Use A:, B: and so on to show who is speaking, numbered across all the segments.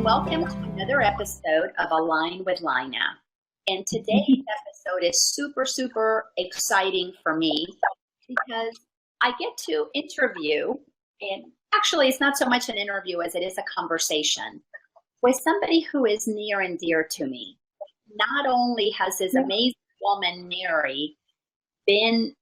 A: welcome to another episode of Align with Laina. And today's episode is super exciting for me because I get to interview, and actually it's not so much an interview as it is a conversation with somebody who is near and dear to me. Not only has this amazing woman, Mary, been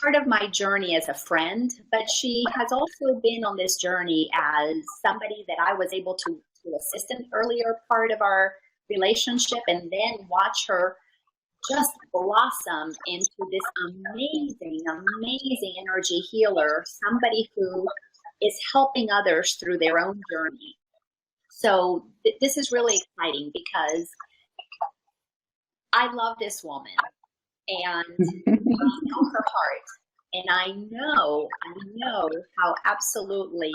A: part of my journey as a friend, but she has also been on this journey as somebody that I was able to assist in earlier part of our relationship, and then watch her just blossom into this amazing energy healer, somebody who is helping others through their own journey. So this is really exciting because I love this woman. And I know her heart, and I know how absolutely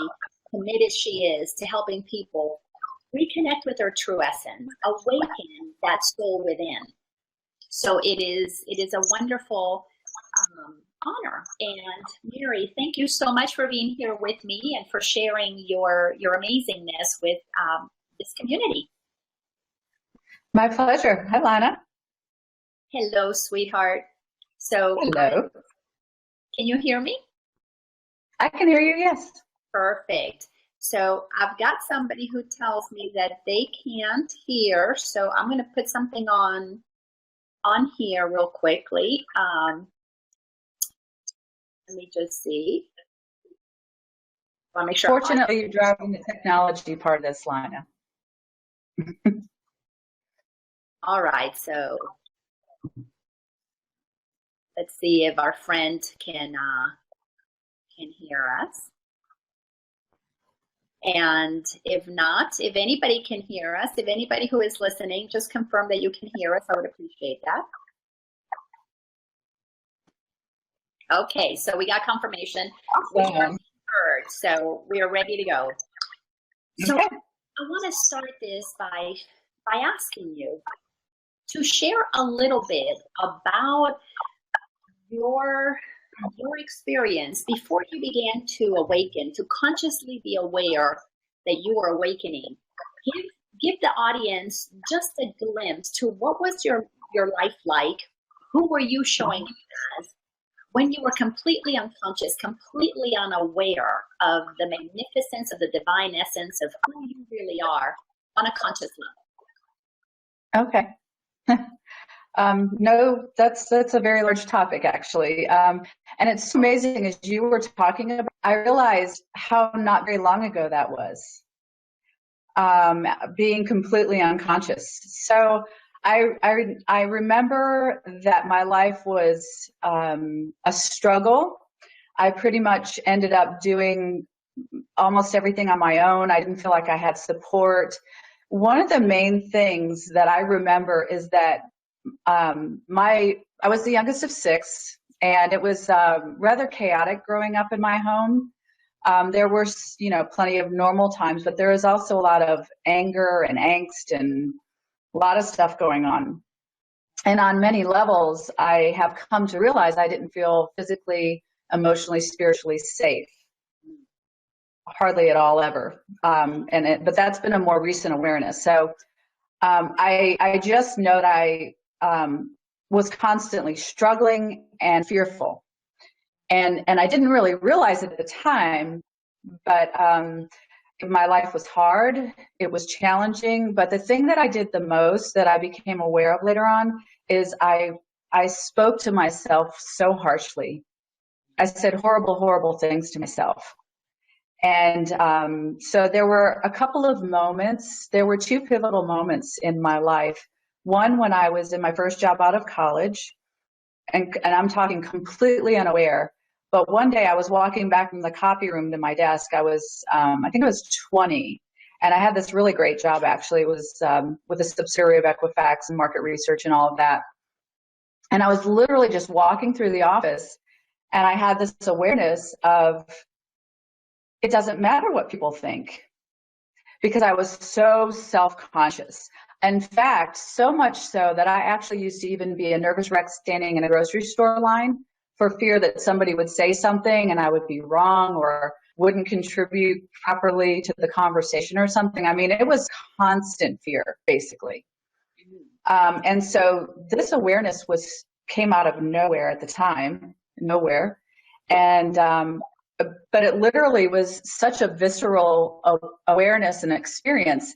A: committed she is to helping people reconnect with their true essence, awaken that soul within. So it is a wonderful honor. And Mary, thank you so much for being here with me and for sharing your amazingness with this community.
B: My pleasure. Hi, Laina.
A: Hello, sweetheart. So,
B: hello.
A: Can you hear me?
B: I can hear you, yes.
A: Perfect. So I've got somebody who tells me that they can't hear, so I'm going to put something on here real quickly. Let me just see. I want to make sure.
B: Fortunately, you're driving the technology part of this, Laina.
A: All right, so let's see if our friend can hear us. And if not, if anybody can hear us, if anybody who is listening, just confirm that you can hear us. I would appreciate that. Okay, so we got confirmation.
B: Awesome.
A: So we are ready to go. So I want to start this by asking you to share a little bit about your experience before you began to awaken, to consciously be aware that you were awakening. Give the audience just a glimpse to what was your life like? Who were you showing up as when you were completely unconscious, completely unaware of the magnificence of the divine essence of who you really are on a conscious level?
B: Okay. No, that's a very large topic, actually. And it's amazing, as you were talking about, I realized how not very long ago that was, being completely unconscious. So I remember that my life was a struggle. I pretty much ended up doing almost everything on my own. I didn't feel like I had support. One of the main things that I remember is that I was the youngest of 6, and it was rather chaotic growing up in my home. There were, plenty of normal times, but there was also a lot of anger and angst and a lot of stuff going on. And on many levels, I have come to realize I didn't feel physically, emotionally, spiritually safe. Hardly at all ever. But that's been a more recent awareness. So I just know that I was constantly struggling and fearful. And I didn't really realize it at the time, but my life was hard. It was challenging. But the thing that I did the most, that I became aware of later on, is I spoke to myself so harshly. I said horrible things to myself. And so there were a couple of moments. There were 2 pivotal moments in my life. One, when I was in my first job out of college, and I'm talking completely unaware. But one day I was walking back from the copy room to my desk. I was, I think I was 20, and I had this really great job, actually. It was with a subsidiary of Equifax and market research and all of that. And I was literally just walking through the office, and I had this awareness of, it doesn't matter what people think, because I was so self-conscious. In fact, so much so that I actually used to even be a nervous wreck standing in a grocery store line for fear that somebody would say something and I would be wrong, or wouldn't contribute properly to the conversation or something. I mean, it was constant fear, basically. And so this awareness came out of nowhere at the time, nowhere. And, but it literally was such a visceral awareness and experience.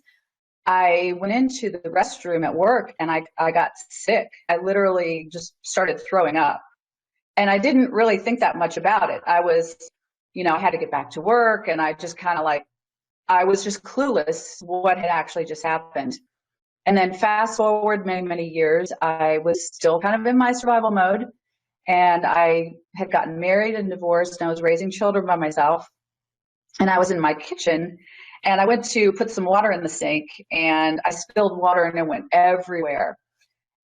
B: I went into the restroom at work and I got sick. I literally just started throwing up. And I didn't really think that much about it. I was, I had to get back to work, and I just kind of I was just clueless what had actually just happened. And then fast forward many, many years, I was still kind of in my survival mode. And I had gotten married and divorced, and I was raising children by myself. And I was in my kitchen, and I went to put some water in the sink, and I spilled water and it went everywhere.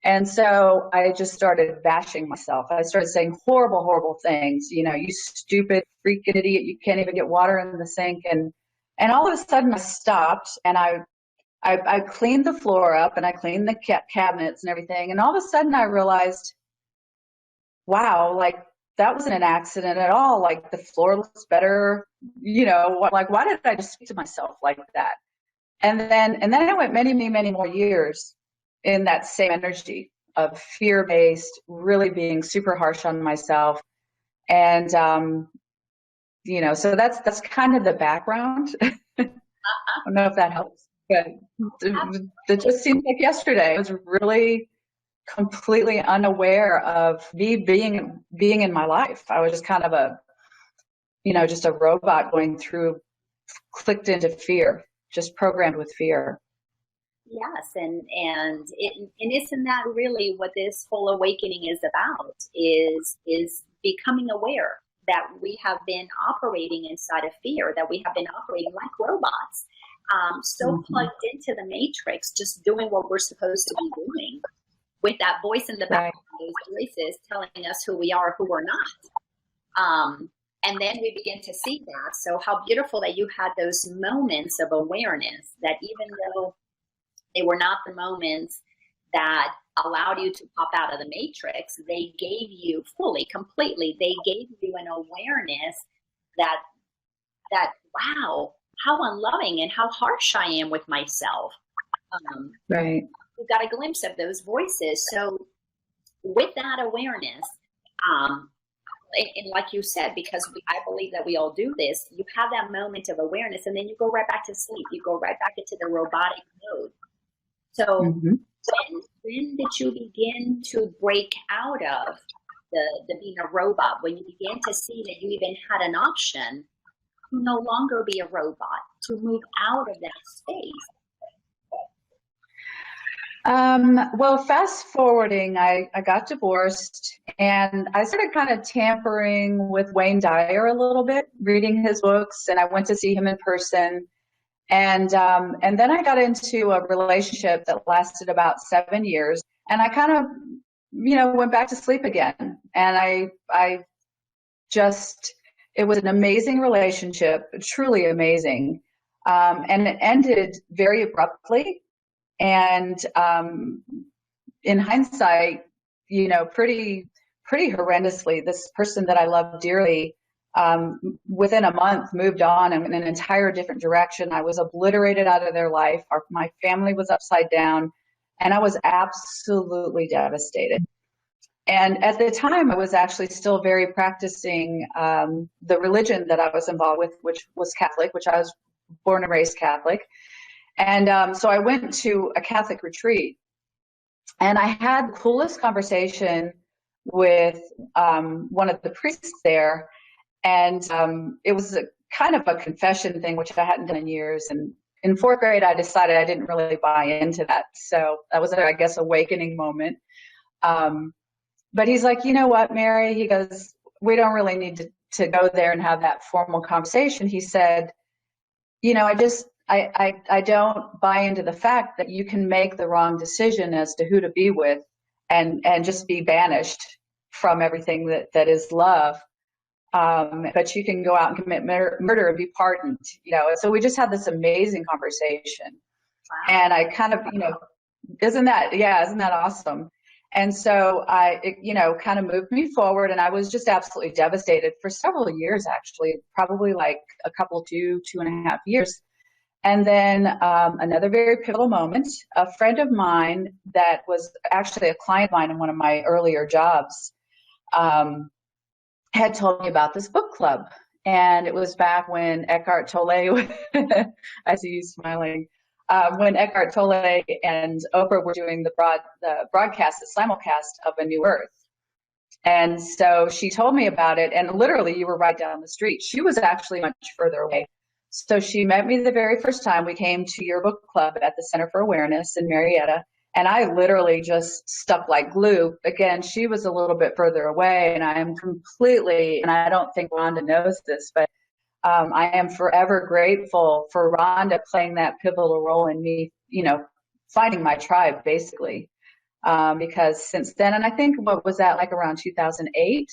B: And so I just started bashing myself. I started saying horrible, horrible things. You stupid freaking idiot. You can't even get water in the sink. And all of a sudden I stopped, and I cleaned the floor up, and I cleaned the cabinets and everything. And all of a sudden I realized, wow, that wasn't an accident at all. The floor looks better. Why did I just speak to myself like that? And then I went many, many, many more years in that same energy of fear-based, really being super harsh on myself. And, so that's kind of the background. I don't know if that helps, but it just seems like yesterday I was really completely unaware of me being in my life. I was just kind of just a robot going through, clicked into fear, just programmed with fear.
A: Yes, and isn't that really what this whole awakening is about? Is becoming aware that we have been operating inside of fear, that we have been operating like robots, plugged into the matrix, just doing what we're supposed to be doing, with that voice in the background, those voices telling us who we are, who we're not. And then we begin to see that. So how beautiful that you had those moments of awareness, that even though they were not the moments that allowed you to pop out of the matrix, they gave you completely, they gave you an awareness that wow, how unloving and how harsh I am with myself.
B: Right.
A: You got a glimpse of those voices. So with that awareness, and like you said, because I believe that we all do this, you have that moment of awareness, and then you go right back to sleep. You go right back into the robotic mode. So when did you begin to break out of the being a robot? When you began to see that you even had an option to no longer be a robot, to move out of that space?
B: Well, fast forwarding, I got divorced, and I started kind of tampering with Wayne Dyer a little bit, reading his books, and I went to see him in person. And then I got into a relationship that lasted about 7 years, and I kind of, went back to sleep again. And it was an amazing relationship, truly amazing. And it ended very abruptly. And in hindsight, pretty horrendously, this person that I love dearly, within a month moved on in an entire different direction. I was obliterated out of their life. My family was upside down, and I was absolutely devastated. And at the time, I was actually still very practicing the religion that I was involved with, which was Catholic, which I was born and raised Catholic. And so I went to a Catholic retreat, and I had the coolest conversation with one of the priests there. And it was kind of a confession thing, which I hadn't done in years. And in 4th grade, I decided I didn't really buy into that. So that was, I guess, awakening moment. But he's like, you know what, Mary? He goes, we don't really need to go there and have that formal conversation. He said, I don't buy into the fact that you can make the wrong decision as to who to be with and just be banished from everything that is love. But you can go out and commit murder and be pardoned, So we just had this amazing conversation. Wow. And I kind of, isn't that awesome? And so it kind of moved me forward, and I was just absolutely devastated for several years, actually, probably like a couple, 2.5 years. And then another very pivotal moment, a friend of mine that was actually a client of mine in one of my earlier jobs had told me about this book club. And it was back when Eckhart Tolle, I see you smiling, when Eckhart Tolle and Oprah were doing the broadcast, the simulcast of A New Earth. And so she told me about it, and literally you were right down the street. She was actually much further away. So she met me the very first time we came to your book club at the Center for Awareness in Marietta. And I literally just stuck like glue. Again, she was a little bit further away, and I am completely, and I don't think Rhonda knows this, but I am forever grateful for Rhonda playing that pivotal role in me, finding my tribe, basically. Because since then, and I think, what was that, like around 2008?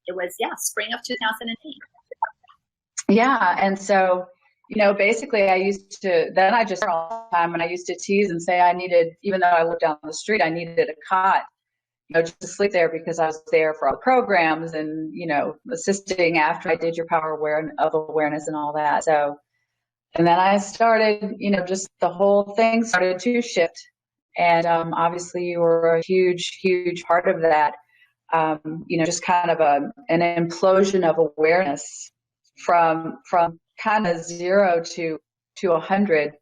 A: It was, spring of 2008.
B: Yeah, and so, basically I used to, then I just all the time, and I used to tease and say I needed, even though I lived down the street, I needed a cot, just to sleep there, because I was there for all the programs and, assisting after I did your power of awareness and all that. So, and then I started, just the whole thing started to shift. And obviously you were a huge, huge part of that, just kind of an implosion of awareness from kind of 0 to 100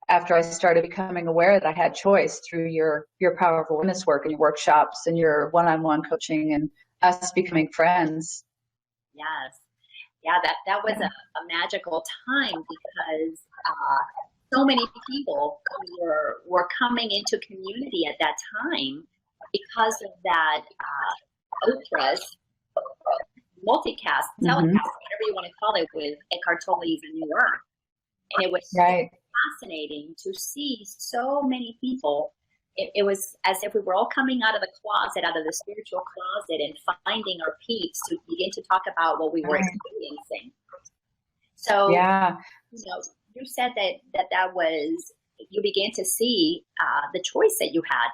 B: after I started becoming aware that I had choice through your power of awareness work and your workshops and your one-on-one coaching and us becoming friends.
A: Yes. Yeah, that was a magical time, because so many people were coming into community at that time because of that Oprah's multicast, telecast, whatever you want to call it, with Eckhart Tolle's A New Earth. And it was fascinating to see so many people. It was as if we were all coming out of the closet, out of the spiritual closet, and finding our peace to begin to talk about what we were experiencing. So, you said that was, you began to see the choice that you had.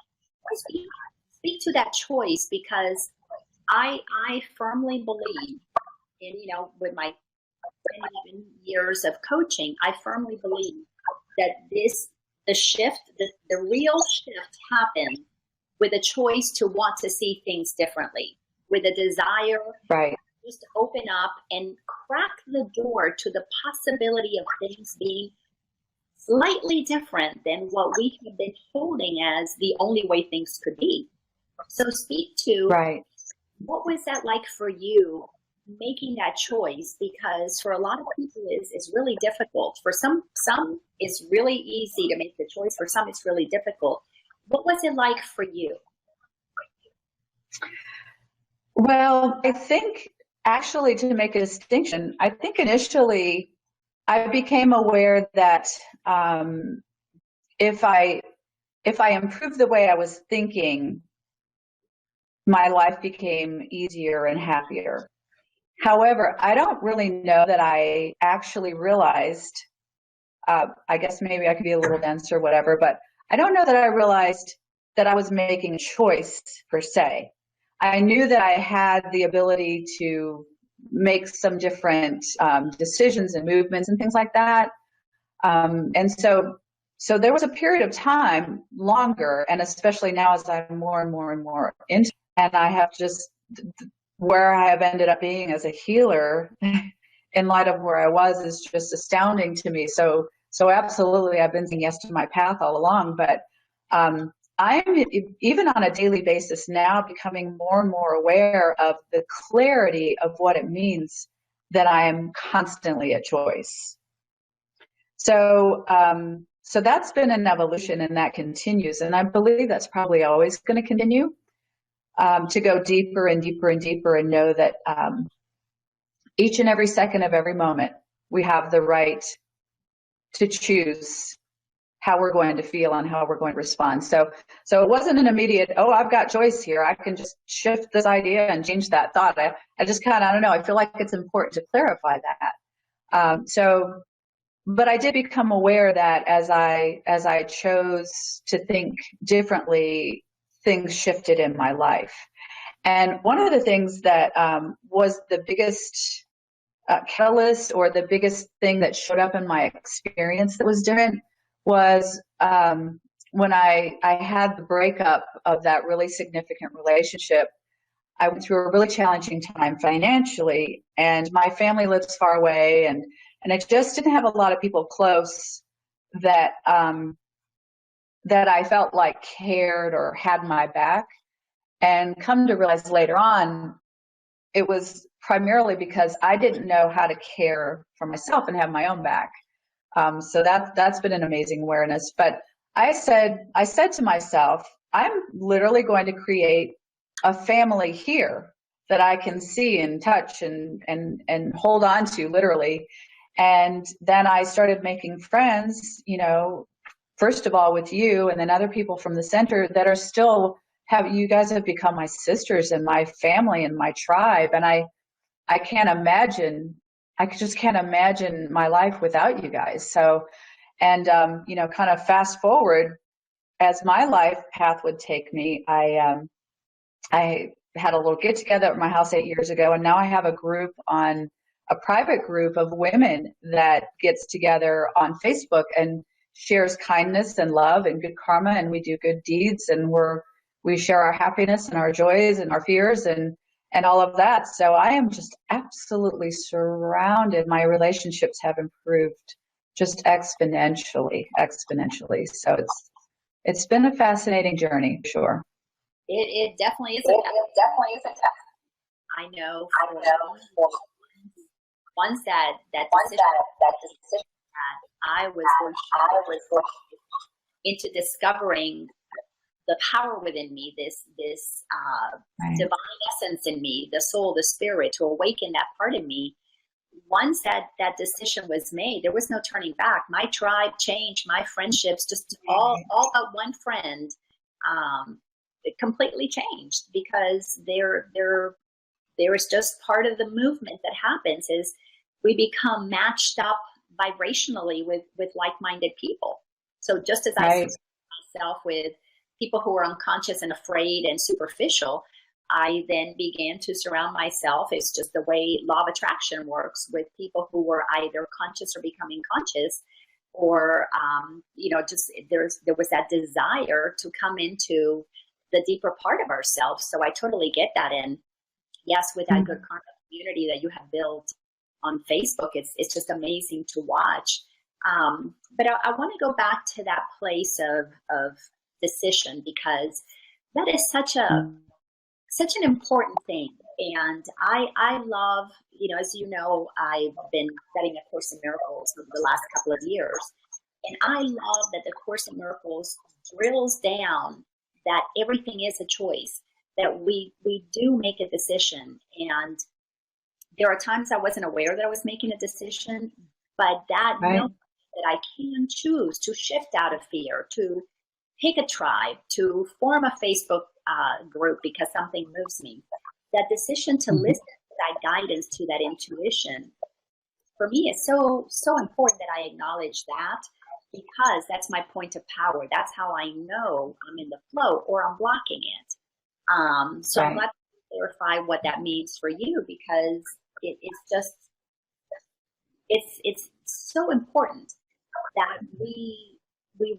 A: Speak to that choice, because I firmly believe in, with my 11 years of coaching, I firmly believe that the shift, the real shift happened with a choice to want to see things differently, with a desire just to open up and crack the door to the possibility of things being slightly different than what we have been holding as the only way things could be. So speak to what was that like for you, making that choice? Because for a lot of people it's really difficult. For some it's really easy to make the choice. For some it's really difficult. What was it like for you?
B: Well, I think, actually, to make a distinction, I think initially I became aware that if I improved the way I was thinking, my life became easier and happier. However, I don't really know that I actually realized, I guess maybe I could be a little dense or whatever, but I don't know that I realized that I was making a choice per se. I knew that I had the ability to make some different decisions and movements and things like that. And so there was a period of time longer, and especially now as I'm more and more and more into, and I have just, where I have ended up being as a healer in light of where I was is just astounding to me. So absolutely, I've been saying yes to my path all along, but I'm even on a daily basis now becoming more and more aware of the clarity of what it means that I am constantly at choice. So that's been an evolution, and that continues. And I believe that's probably always going to continue, to go deeper and deeper and deeper, and know that each and every second of every moment, we have the right to choose how we're going to feel and how we're going to respond. So it wasn't an immediate, oh, I've got choice here, I can just shift this idea and change that thought. I just kind of, I don't know, I feel like it's important to clarify that. But I did become aware that as I chose to think differently things shifted in my life. And one of the things that was the biggest catalyst, or the biggest thing that showed up in my experience that was different, was when I had the breakup of that really significant relationship. I went through a really challenging time financially, and my family lives far away, and I just didn't have a lot of people close that that I felt like cared or had my back. And come to realize later on, it was primarily because I didn't know how to care for myself and have my own back. So that's been an amazing awareness. But I said to myself, I'm literally going to create a family here that I can see and touch and hold on to, literally. And then I started making friends, you know, first of all with you, and then other people from the center that are still you guys have become my sisters and my family and my tribe. And I can't imagine, I just can't imagine my life without you guys. So, and, you know, kind of fast forward as my life path would take me, I had a little get together at my house 8 years ago, and now I have a private group of women that gets together on Facebook and shares kindness and love and good karma, and we do good deeds, and we share our happiness and our joys and our fears and all of that. So I am just absolutely surrounded. My relationships have improved just exponentially. So it's been a fascinating journey, for sure.
A: It definitely is. I know. Once that decision, I was into discovering the power within me, this
B: Right.
A: divine essence in me, the soul, the spirit, to awaken that part of me. Once that decision was made, there was no turning back. My tribe changed, my friendships, just all but one friend, it completely changed, because there is just part of the movement that happens is we become matched up vibrationally with like-minded people. So just as I surround myself with people who are unconscious and afraid and superficial, I then began to surround myself, it's just the way law of attraction works, with people who were either conscious or becoming conscious, or you know, just there was that desire to come into the deeper part of ourselves. So I totally get that. And yes, with that good karma community that you have built on Facebook, it's just amazing to watch. But I want to go back to that place of decision, because that is such an important thing. And I love, you know, as you know, I've been studying A Course in Miracles over the last couple of years. And I love that the Course in Miracles drills down that everything is a choice, that we do make a decision. And there are times I wasn't aware that I was making a decision, but that knowing that I can choose to shift out of fear, to pick a tribe, to form a Facebook group because something moves me. That decision to listen to that guidance, to that intuition, for me is so important that I acknowledge that, because that's my point of power. That's how I know I'm in the flow or I'm blocking it. So I'm glad to clarify what that means for you, because it's so important that we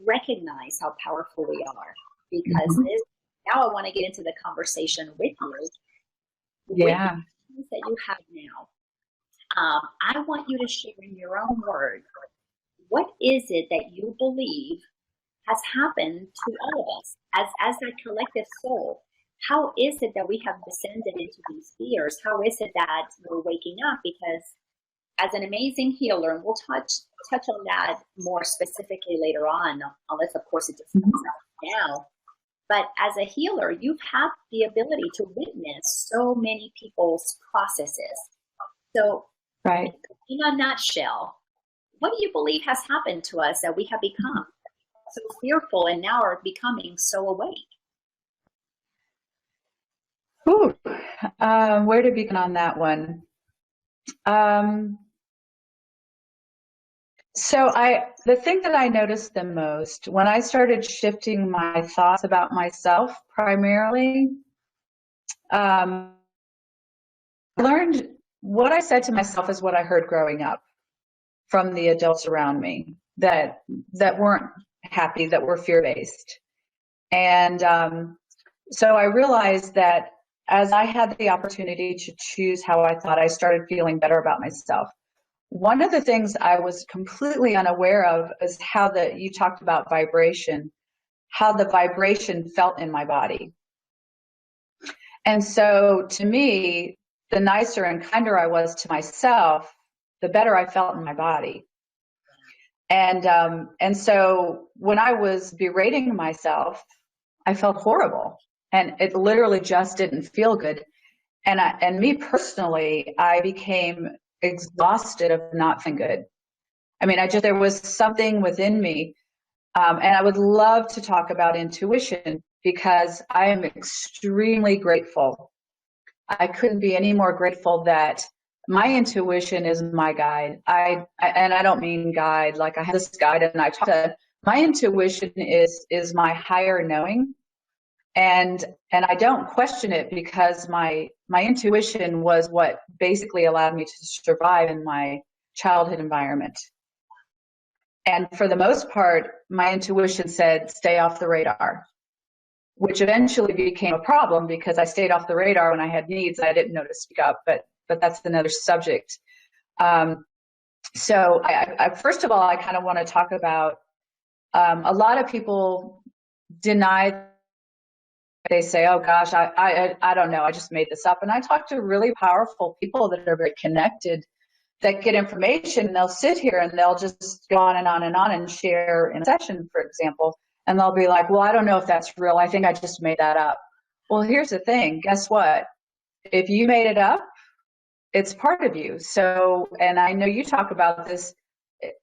A: recognize how powerful we are, because now I want to get into the conversation with you.
B: Yeah.
A: With the things that you have now, I want you to share in your own words, what is it that you believe has happened to all of us as a collective soul? How is it that we have descended into these fears? How is it that we're waking up? Because as an amazing healer, and we'll touch on that more specifically later on, unless of course it just comes out now. But as a healer, you've had the ability to witness so many people's processes. So in a nutshell, what do you believe has happened to us that we have become so fearful and now are becoming so awake?
B: Where to begin on that one? So the thing that I noticed the most when I started shifting my thoughts about myself primarily, I learned what I said to myself is what I heard growing up from the adults around me that weren't happy, that were fear-based. And so I realized that as I had the opportunity to choose how I thought, I started feeling better about myself. One of the things I was completely unaware of is how you talked about vibration, how the vibration felt in my body. And so to me, the nicer and kinder I was to myself, the better I felt in my body. And so when I was berating myself, I felt horrible, and it literally just didn't feel good. And me personally, I became exhausted of not feeling good. I mean, there was something within me, and I would love to talk about intuition because I am extremely grateful. I couldn't be any more grateful that my intuition is my guide. And I don't mean guide like I have this guide and I talk to. My intuition is my higher knowing, and I don't question it because my intuition was what basically allowed me to survive in my childhood environment. And for the most part, my intuition said, stay off the radar, which eventually became a problem because I stayed off the radar when I had needs. I didn't know to speak up, but that's another subject. So first of all, I kind of want to talk about a lot of people deny. They say, oh gosh, I don't know, I just made this up. And I talk to really powerful people that are very connected, that get information, and they'll sit here and they'll just go on and on and on and share in a session, for example, and they'll be like, well, I don't know if that's real. I think I just made that up. Well, here's the thing. Guess what? If you made it up, it's part of you. So, and I know you talk about this,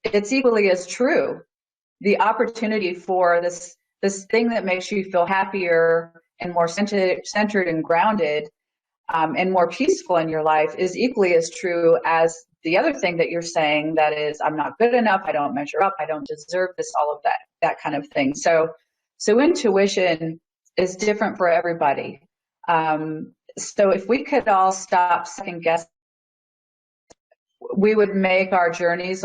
B: it's equally as true. The opportunity for this thing that makes you feel happier and more centered and grounded, and more peaceful in your life is equally as true as the other thing that you're saying, that is, I'm not good enough, I don't measure up, I don't deserve this, all of that kind of thing. So intuition is different for everybody. So if we could all stop second guessing, we would make our journeys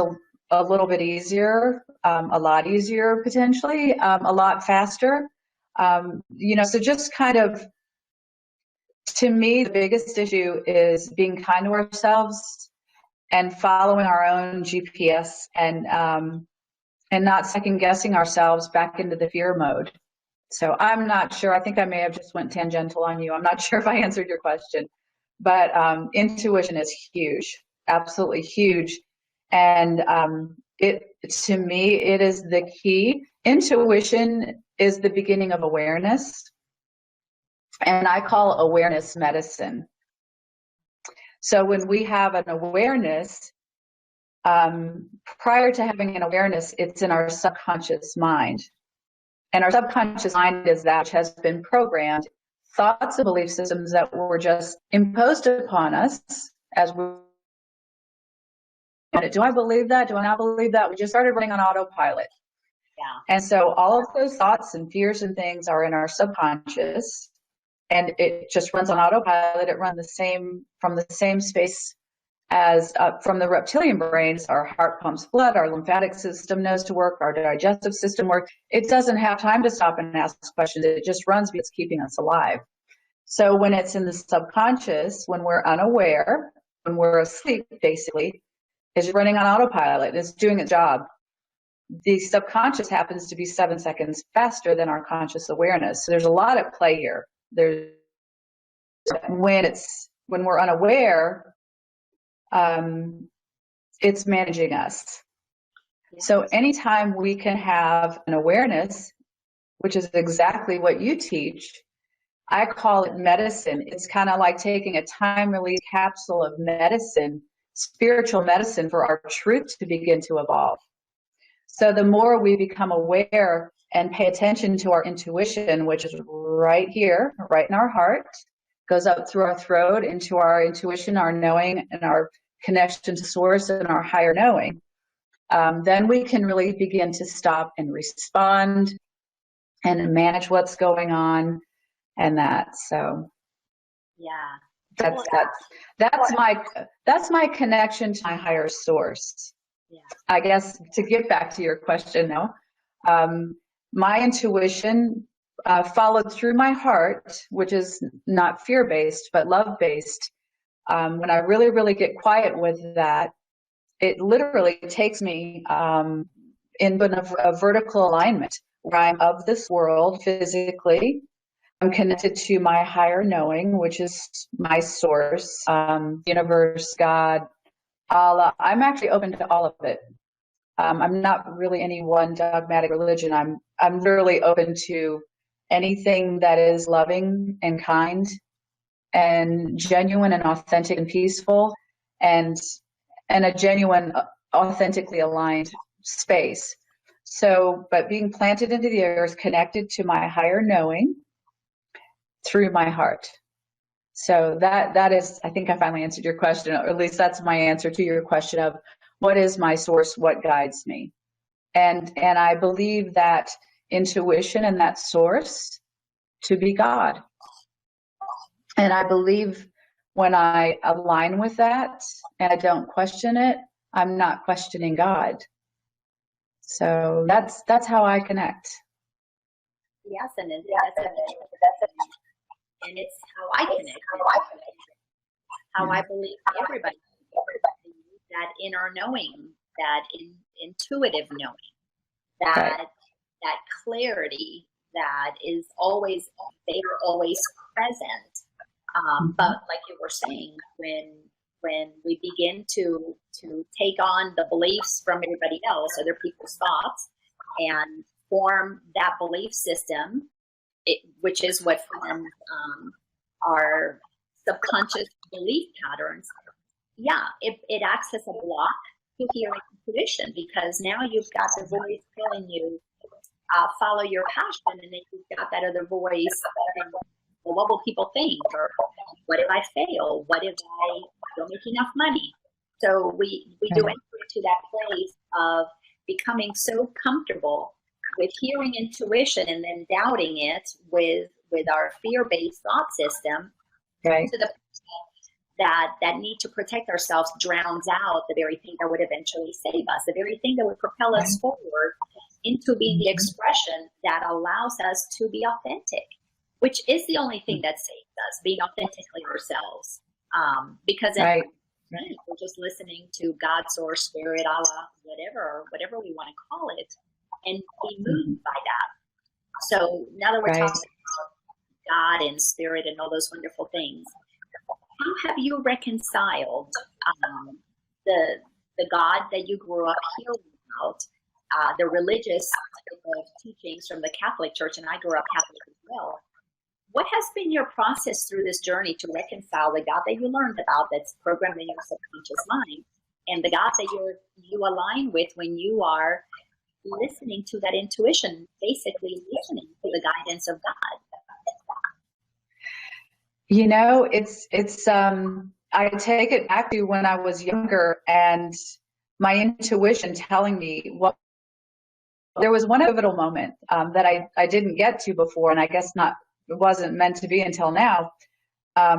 B: a little bit easier, a lot easier potentially, a lot faster. So just kind of, to me, the biggest issue is being kind to ourselves and following our own GPS, and not second guessing ourselves back into the fear mode. So I'm not sure. I think I may have just went tangential on you. I'm not sure if I answered your question, but intuition is huge, absolutely huge. And to me, it is the key. Intuition is the beginning of awareness. And I call awareness medicine. So when we have an awareness, prior to having an awareness, it's in our subconscious mind. And our subconscious mind is that which has been programmed, thoughts and belief systems that were just imposed upon us as we. Do I believe that? Do I not believe that? We just started running on autopilot. Yeah. And so all of those thoughts and fears and things are in our subconscious, and it just runs on autopilot. It runs from the same space as from the reptilian brains. Our heart pumps blood, our lymphatic system knows to work, our digestive system works. It doesn't have time to stop and ask questions. It just runs because it's keeping us alive. So when it's in the subconscious, when we're unaware, when we're asleep, basically, it's running on autopilot. It's doing its job. The subconscious happens to be 7 seconds faster than our conscious awareness. So there's a lot at play here. When we're unaware, it's managing us. So anytime we can have an awareness, which is exactly what you teach, I call it medicine. It's kind of like taking a time release capsule of medicine, spiritual medicine, for our truth to begin to evolve. So the more we become aware and pay attention to our intuition, which is right here, right in our heart, goes up through our throat into our intuition, our knowing, and our connection to source and our higher knowing. then we can really begin to stop and respond and manage what's going on and that. So
A: Yeah.
B: that's my connection to my higher source.
A: Yeah.
B: I guess to get back to your question now, my intuition followed through my heart, which is not fear-based, but love-based. When I really, really get quiet with that, it literally takes me in a vertical alignment where I'm of this world physically. I'm connected to my higher knowing, which is my source, universe, God, Allah. I'm actually open to all of it. I'm not really any one dogmatic religion. I'm literally open to anything that is loving and kind and genuine and authentic and peaceful and a genuine, authentically aligned space. So, but being planted into the earth, connected to my higher knowing through my heart. So that is, I think I finally answered your question, or at least that's my answer to your question of what is my source, what guides me. And I believe that intuition and that source to be God. And I believe when I align with that and I don't question it, I'm not questioning God. So that's how I connect.
A: Yes, and it's how I connect. How I believe everybody that inner knowing, that intuitive knowing, that clarity that is always there, always present. But like you were saying, when we begin to take on the beliefs from everybody else, other people's thoughts, and form that belief system, which is what forms our subconscious belief patterns, it acts as a block to hearing intuition, because now you've got the voice telling you, follow your passion, and then you've got that other voice saying, well, what will people think? Or what if I fail? What if I don't make enough money? So we do enter into that place of becoming so comfortable with hearing intuition and then doubting it with our fear-based thought system,
B: right,
A: to the that need to protect ourselves drowns out the very thing that would eventually save us, the very thing that would propel us forward into being the expression that allows us to be authentic, which is the only thing that saves us, being authentically ourselves. Because we're just listening to God, source, spirit, Allah, whatever we want to call it, and be moved by that. So now that we're talking about God and spirit and all those wonderful things, how have you reconciled the God that you grew up hearing about, the religious teachings from the Catholic Church, and I grew up Catholic as well? What has been your process through this journey to reconcile the God that you learned about that's programmed in your subconscious mind, and the God that you align with when you are listening to that intuition, basically listening to the guidance of God?
B: You know, it's I take it back to when I was younger and my intuition telling me what. There was one pivotal moment that I didn't get to before, and I guess it wasn't meant to be until now.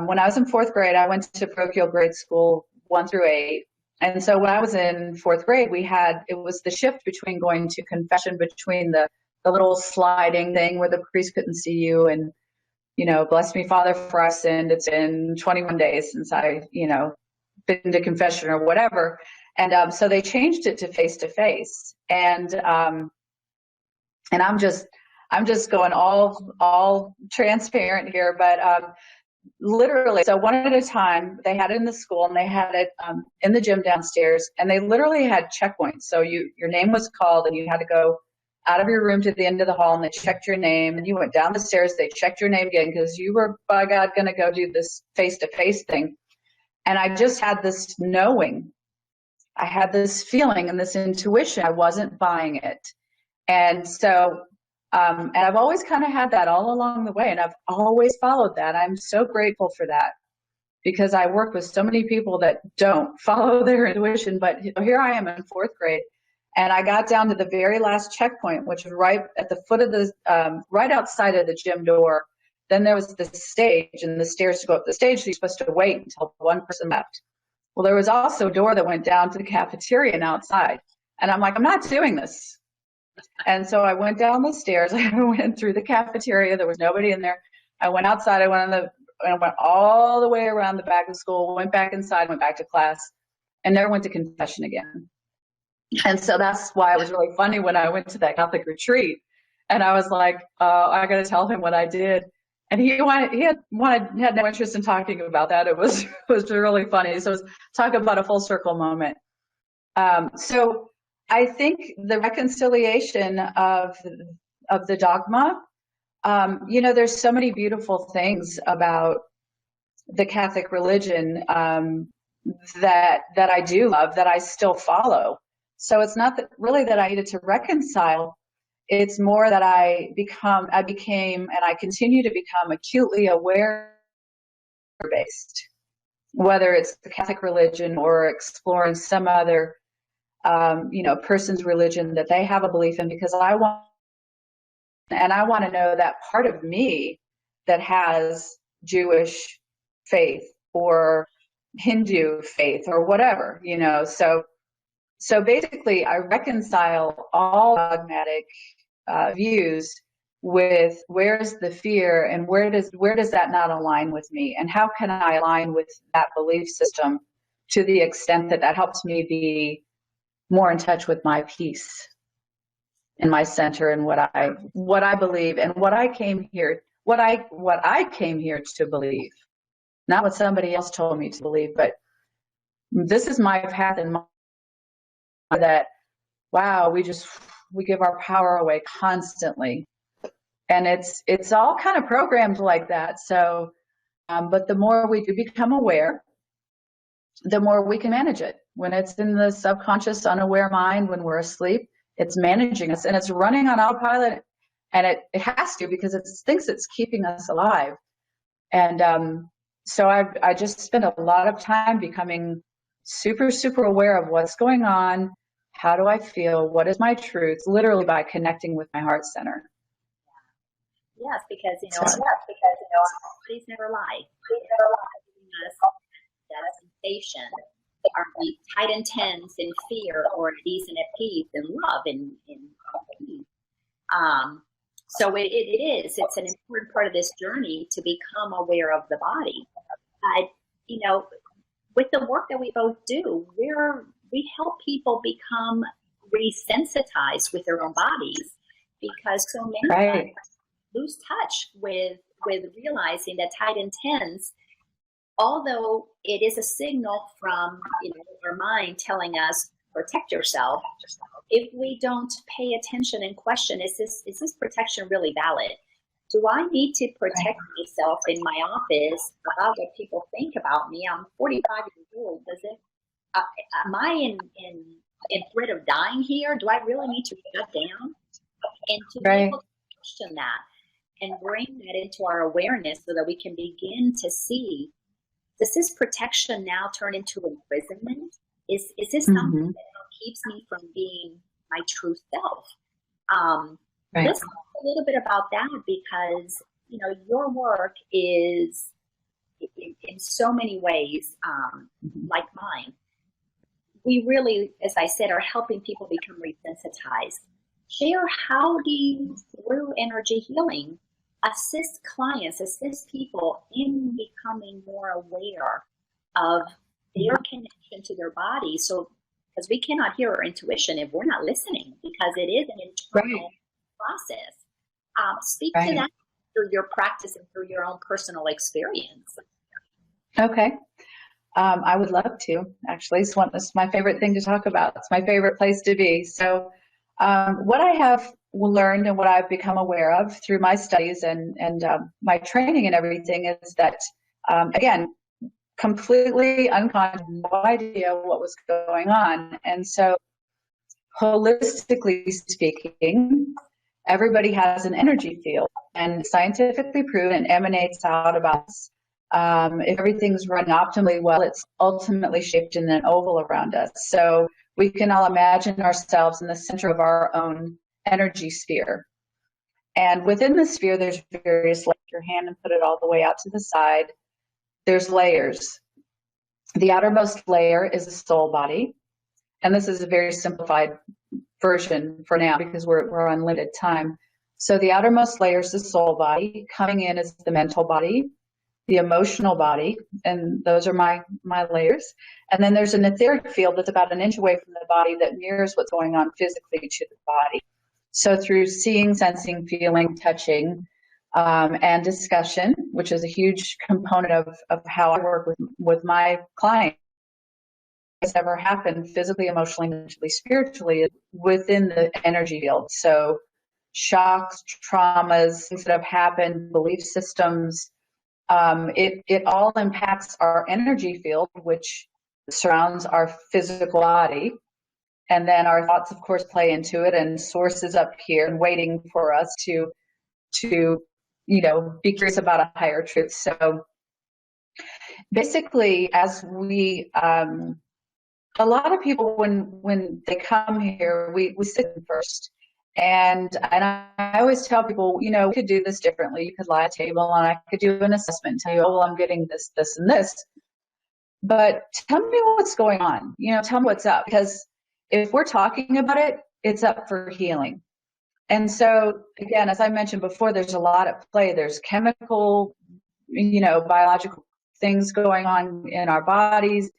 B: When I was in fourth grade, I went to parochial grade school 1 through 8. And so when I was in fourth grade, it was the shift between going to confession, between the little sliding thing where the priest couldn't see you, and, bless me, Father, for I sinned. It's been 21 days since I, been to confession or whatever. And so they changed it to face. And I'm just going all transparent here, but literally, so one at a time, they had it in the school, and they had it in the gym downstairs, and they literally had checkpoints. So your name was called, and you had to go out of your room to the end of the hall, and they checked your name, and you went down the stairs, they checked your name again, because you were, by God, going to go do this face-to-face thing. And I just had this knowing. I had this feeling and this intuition. I wasn't buying it. And so, and I've always kind of had that all along the way, and I've always followed that. I'm so grateful for that, because I work with so many people that don't follow their intuition. But here I am in fourth grade, And I got down to the very last checkpoint, which was right at the foot of the, right outside of the gym door. Then there was the stage and the stairs to go up the stage. So you're supposed to wait until one person left. Well, there was also a door that went down to the cafeteria and outside. And I'm like, I'm not doing this. And so I went down the stairs. I went through the cafeteria. There was nobody in there. I went outside. I went all the way around the back of the school, went back inside, went back to class, and never went to confession again. And so that's why it was really funny when I went to that Catholic retreat, and I was like, I got to tell him what I did. And he had no interest in talking about that. It was really funny. So it was, talk about a full circle moment. So I think the reconciliation of the dogma, there's so many beautiful things about the Catholic religion that I do love, that I still follow. So it's not that really that I needed to reconcile. It's more that I became, and I continue to become acutely aware based, whether it's the Catholic religion or exploring some other, person's religion that they have a belief in, because I want to know that part of me that has Jewish faith or Hindu faith or whatever, So basically, I reconcile all dogmatic views with where's the fear and where does that not align with me, and how can I align with that belief system to the extent that helps me be more in touch with my peace and my center and what I believe and what I came here to believe, not what somebody else told me to believe, but this is my path and my that, wow, we give our power away constantly. And it's all kind of programmed like that. So, but the more we do become aware, the more we can manage it. When it's in the subconscious, unaware mind, when we're asleep, it's managing us and it's running on autopilot, and it has to, because it thinks it's keeping us alive. And so I just spent a lot of time becoming super, super aware of what's going on. How do I feel? What is my truth? Literally by connecting with my heart center.
A: Yes, because bodies never lie. That sensation. Are we tight and tense in fear, or at ease and at peace, in love, in peace? So it is. It's an important part of this journey to become aware of the body. With the work that we both do, we help people become resensitized with their own bodies, because so many of us lose touch with realizing that tight and tense, although it is a signal from our mind telling us protect yourself, if we don't pay attention and question, is this protection really valid? Do I need to protect myself in my office about what people think about me? I'm 45 years old. Am I in threat of dying here? Do I really need to shut down? And to be able to question that and bring that into our awareness so that we can begin to see, does this protection now turn into imprisonment? Is this something that keeps me from being my true self? Let's talk a little bit about that, because your work is in so many ways like mine. We really, as I said, are helping people become resensitized. Share, how do you, through energy healing, assist people in becoming more aware of their connection to their body? So, because we cannot hear our intuition if we're not listening, because it is an internal process. Speak to that through your practice and through your own personal experience.
B: Okay. I would love to, actually. This is my favorite thing to talk about. It's my favorite place to be. So what I have learned and what I've become aware of through my studies and my training and everything is that, again, completely unconscious, no idea what was going on. And so holistically speaking, everybody has an energy field, and scientifically proven, and emanates out of us. If everything's running optimally well, it's ultimately shaped in an oval around us. So we can all imagine ourselves in the center of our own energy sphere. And within the sphere, there's various layers. Your hand and put it all the way out to the side. There's layers. The outermost layer is the soul body. And this is a very simplified version for now because we're on limited time. So the outermost layer is the soul body. Coming in is the mental body, the emotional body, and those are my layers. And then there's an etheric field that's about an inch away from the body that mirrors what's going on physically to the body. So through seeing, sensing, feeling, touching, and discussion, which is a huge component of how I work with my clients, has ever happened physically, emotionally, mentally, spiritually within the energy field. So shocks, traumas, things that have happened, belief systems, it all impacts our energy field, which surrounds our physical body. And then our thoughts, of course, play into it, and source is up here and waiting for us to be curious about a higher truth. So basically, as we a lot of people, when they come here, we sit first. And I always tell people, we could do this differently. You could lie at a table and I could do an assessment and tell you, oh, well, I'm getting this, this, and this. But tell me what's going on. Tell me what's up. Because if we're talking about it, it's up for healing. And so, again, as I mentioned before, there's a lot at play. There's chemical, biological things going on in our bodies.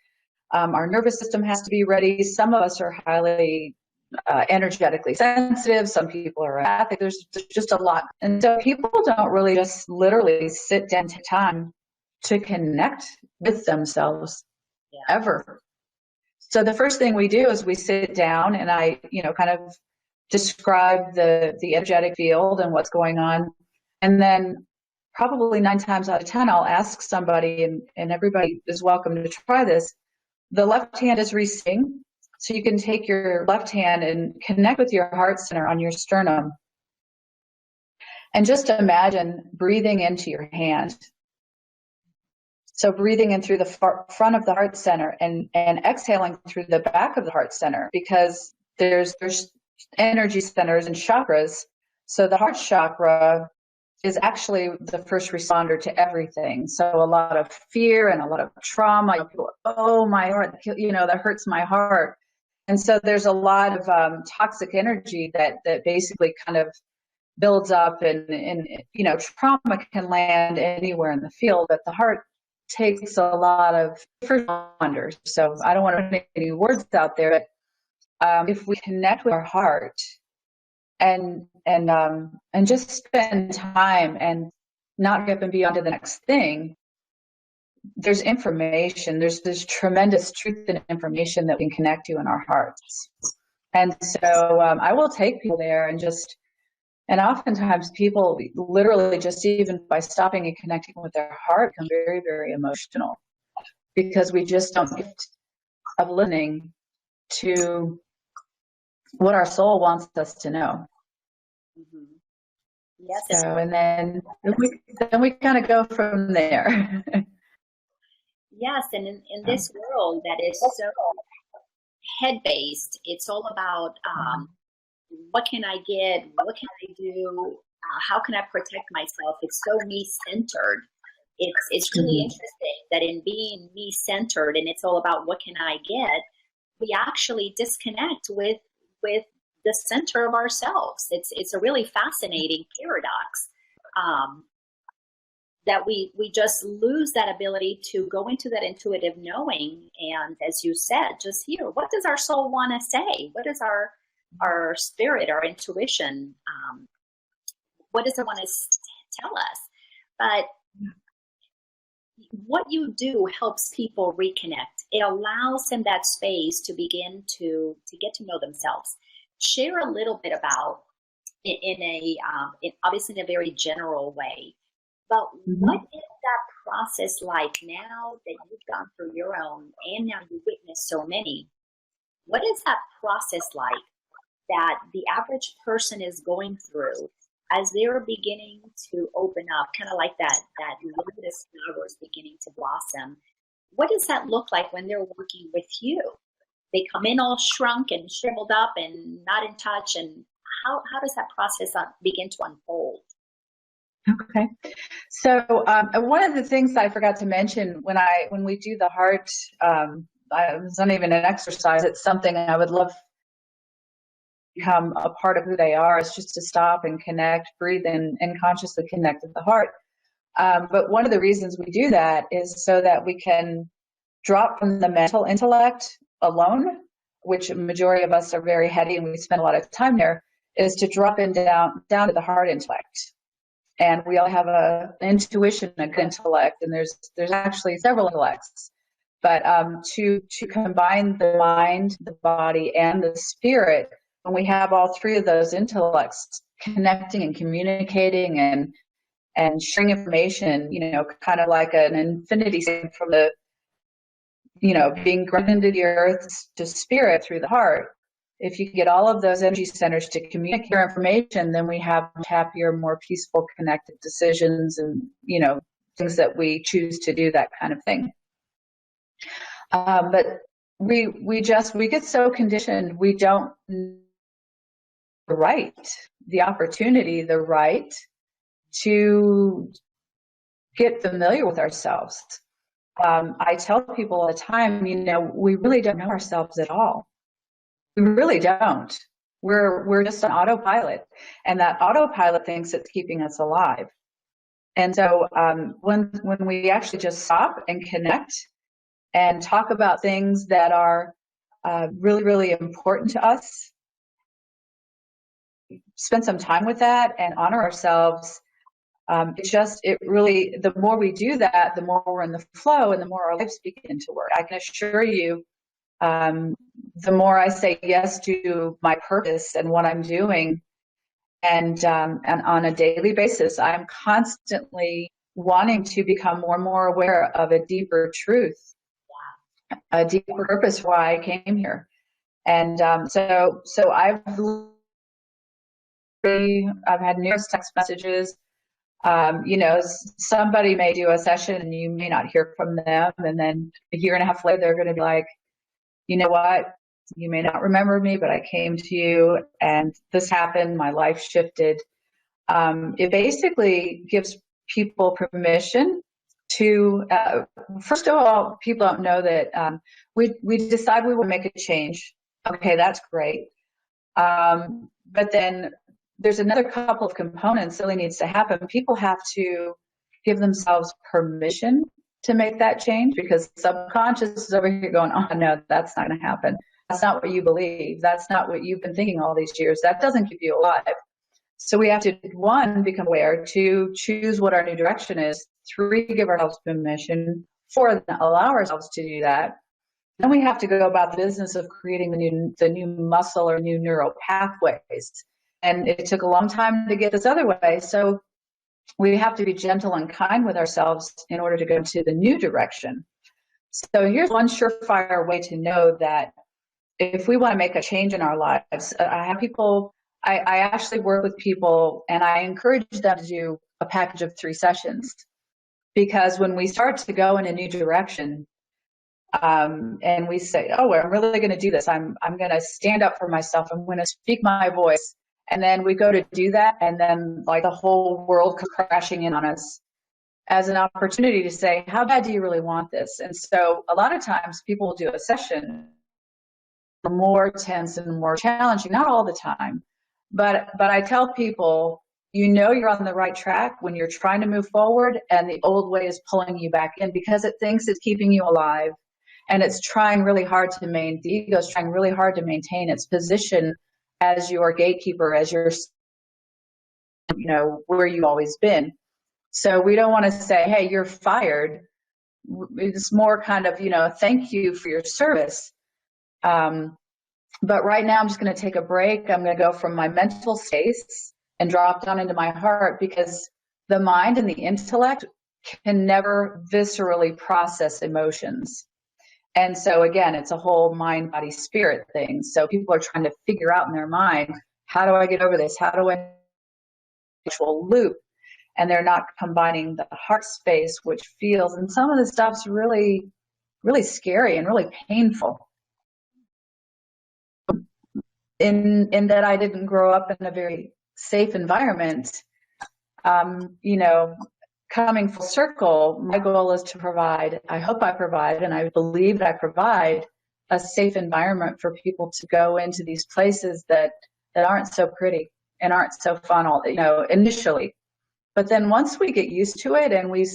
B: Our nervous system has to be ready. Some of us are highly energetically sensitive. Some people are empathic. There's just a lot. And so people don't really just literally sit down to time to connect with themselves ever. So the first thing we do is we sit down and I, kind of describe the energetic field and what's going on. And then probably 9 times out of 10, I'll ask somebody, and everybody is welcome to try this. The left hand is receiving. So you can take your left hand and connect with your heart center on your sternum. And just imagine breathing into your hand. So breathing in through the front of the heart center and exhaling through the back of the heart center, because there's energy centers and chakras. So the heart chakra is actually the first responder to everything. So a lot of fear and a lot of trauma. People, oh, my heart, that hurts my heart. And so there's a lot of toxic energy that basically kind of builds up, and trauma can land anywhere in the field, but the heart takes a lot of responders. So I don't want to put any words out there, but if we connect with our heart and just spend time and not get up and be on to the next thing, there's information, there's tremendous truth and information that we can connect to in our hearts. And so I will take people there and oftentimes people literally just even by stopping and connecting with their heart become very, very emotional, because we just don't get of listening to what our soul wants us to know.
A: Mm-hmm. Yes.
B: So, and then we kind of go from there.
A: Yes, and in this world that is so head-based, it's all about what can I get, what can I do, how can I protect myself? It's so me-centered. It's really interesting that in being me-centered and it's all about what can I get, we actually disconnect with the center of ourselves. It's a really fascinating paradox. That we just lose that ability to go into that intuitive knowing. And as you said, just hear, what does our soul want to say? What is our spirit, our intuition? What does it want to tell us? But what you do helps people reconnect. It allows them that space to begin to get to know themselves. Share a little bit about, obviously in a very general way, but what is that process like now that you've gone through your own and now you witness so many? What is that process like that the average person is going through as they're beginning to open up, kind of like that lotus flower is beginning to blossom? What does that look like when they're working with you? they come in all shrunk and shriveled up and not in touch, and how does that process begin to unfold?
B: Okay. So one of the things I forgot to mention when we do the heart, it's not even an exercise. It's something I would love to become a part of who they are. Is just to stop and connect, breathe in, and consciously connect with the heart. But one of the reasons we do that is so that we can drop from the mental intellect alone, which a majority of us are very heady and we spend a lot of time there, is to drop in down to the heart intellect. And we all have an intuition, a good intellect, and there's actually several intellects. But to combine the mind, the body, and the spirit, when we have all three of those intellects connecting and communicating and sharing information, kind of like an infinity from the, being grounded into the earth to spirit through the heart. If you get all of those energy centers to communicate your information, then we have happier, more peaceful, connected decisions and, things that we choose to do, that kind of thing. But we get so conditioned, we don't the opportunity, the right to get familiar with ourselves. I tell people all the time, we really don't know ourselves at all. We really don't. We're just on autopilot, and that autopilot thinks it's keeping us alive. And so when we actually just stop and connect and talk about things that are really, really important to us, spend some time with that and honor ourselves. The more we do that, the more we're in the flow and the more our lives begin to work. I can assure you, the more I say yes to my purpose and what I'm doing, and on a daily basis, I'm constantly wanting to become more and more aware of a deeper truth, a deeper purpose why I came here. And so I've had numerous text messages. Somebody may do a session and you may not hear from them, and then a year and a half later they're going to be like, you know what? You may not remember me, but I came to you and this happened. My life shifted. It basically gives people permission to, first of all, people don't know that we decide we will make a change. Okay, that's great. But then there's another couple of components that really needs to happen. People have to give themselves permission to make that change, because subconscious is over here going, oh no, that's not going to happen. That's not what you believe. That's not what you've been thinking all these years. That doesn't keep you alive. So we have to, 1, become aware, 2, choose what our new direction is, 3, give ourselves permission, 4, allow ourselves to do that. Then we have to go about the business of creating the new muscle or new neural pathways. And it took a long time to get this other way. So we have to be gentle and kind with ourselves in order to go to the new direction. So here's one surefire way to know that if we want to make a change in our lives. I actually work with people and I encourage them to do a package of 3 sessions, because when we start to go in a new direction, and we say, oh, I'm really going to do this. I'm going to stand up for myself. I'm going to speak my voice. And then we go to do that, and then like the whole world comes crashing in on us as an opportunity to say, how bad do you really want this? And so a lot of times people will do a session more tense and more challenging, not all the time, but I tell people, you're on the right track when you're trying to move forward and the old way is pulling you back in because it thinks it's keeping you alive, and it's trying really hard to the ego is trying really hard to maintain its position as your gatekeeper, as your, where you've always been. So we don't want to say, hey, you're fired. It's more kind of, thank you for your service. But right now I'm just going to take a break. I'm going to go from my mental space and drop down into my heart, because the mind and the intellect can never viscerally process emotions. And so again, it's a whole mind, body, spirit thing. So people are trying to figure out in their mind, how do I get over this? How do I actual loop? And they're not combining the heart space, which feels, and some of the stuff's really, really scary and really painful. in that I didn't grow up in a very safe environment, you know, coming full circle, my goal is to provide, I hope I provide, and I believe that I provide a safe environment for people to go into these places that aren't so pretty and aren't so fun, all, you know, initially. But then once we get used to it and we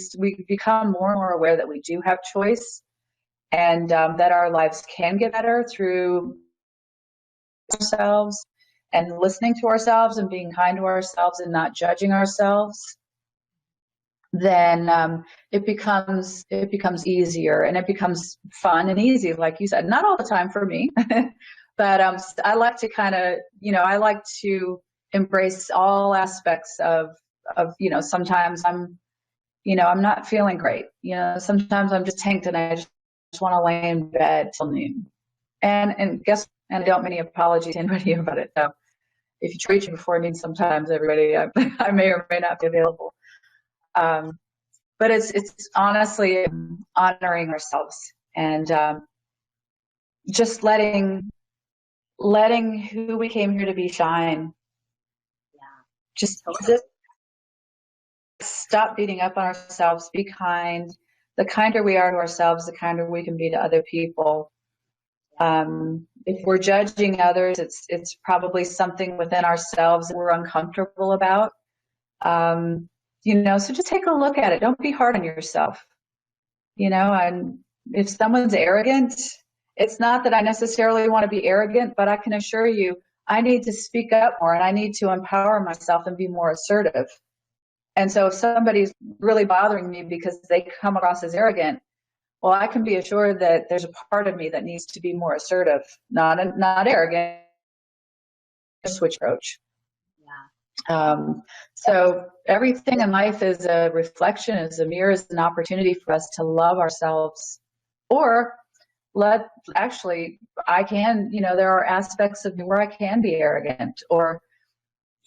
B: become more and more aware that we do have choice, and that our lives can get better through ourselves and listening to ourselves and being kind to ourselves and not judging ourselves, then it becomes easier and it becomes fun and easy, like you said. Not all the time for me, but I like to kind of, you know, I like to embrace all aspects of you know, sometimes I'm, you know, I'm not feeling great. You know, sometimes I'm just tanked and I just want to lay in bed till noon. And guess, and I don't mean any apologies to anybody about it. So if you treat me before, I mean, sometimes everybody, I may or may not be available. But it's honestly honoring ourselves and just letting who we came here to be shine.
A: Yeah.
B: Just stop beating up on ourselves. Be kind. The kinder we are to ourselves, the kinder we can be to other people. If we're judging others, it's probably something within ourselves that we're uncomfortable about. You know, so just take a look at it. Don't be hard on yourself. You know, and if someone's arrogant, it's not that I necessarily want to be arrogant, but I can assure you, I need to speak up more and I need to empower myself and be more assertive. And so if somebody's really bothering me because they come across as arrogant, well, I can be assured that there's a part of me that needs to be more assertive, not arrogant, switch approach.
A: Yeah.
B: So everything in life is a reflection, is a mirror, is an opportunity for us to love ourselves, or I can, you know, there are aspects of me where I can be arrogant, or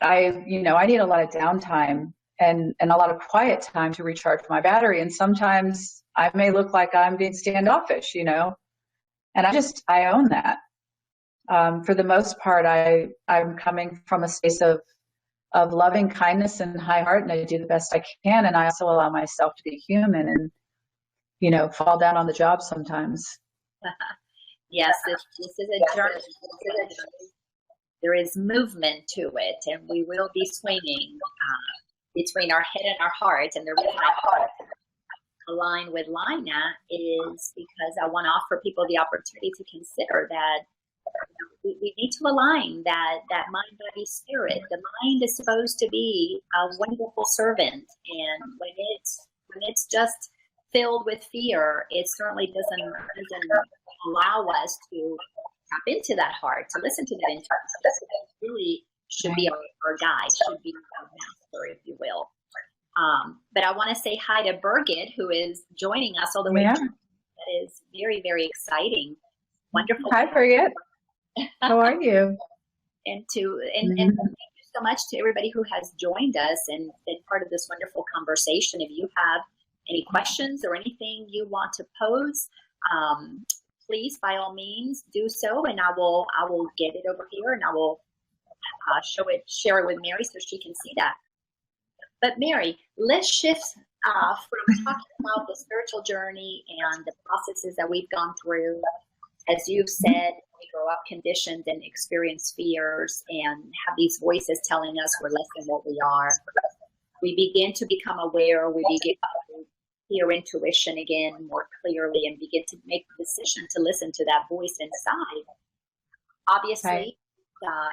B: you know, I need a lot of downtime and a lot of quiet time to recharge my battery. And sometimes I may look like I'm being standoffish, you know, and I own that. For the most part, I'm coming from a space of loving kindness and high heart, and I do the best I can. And I also allow myself to be human and, you know, fall down on the job sometimes.
A: Yes, this is a journey. There is movement to it, and we will be swinging between our head and our heart. And the reason I align with Laina is because I want to offer people the opportunity to consider that we need to align that mind, body, spirit. The mind is supposed to be a wonderful servant, and when it's just filled with fear, it certainly doesn't allow us to tap into that heart, to listen to that intuition. It really should be our guide, should be our master, if you will. But I want to say hi to Birgit, who is joining us all the way. That is very, very exciting. Wonderful.
B: Hi, Birgit. How are you?
A: And thank you so much to everybody who has joined us and been part of this wonderful conversation. If you have any questions or anything you want to pose, please, by all means, do so, and I will get it over here, and I will share it with Mary so she can see that. But Mary, let's shift from talking about the spiritual journey and the processes that we've gone through. As you've said, we grow up conditioned and experience fears and have these voices telling us we're less than what we are. We begin to become aware. We begin to hear intuition again more clearly and begin to make the decision to listen to that voice inside. Obviously,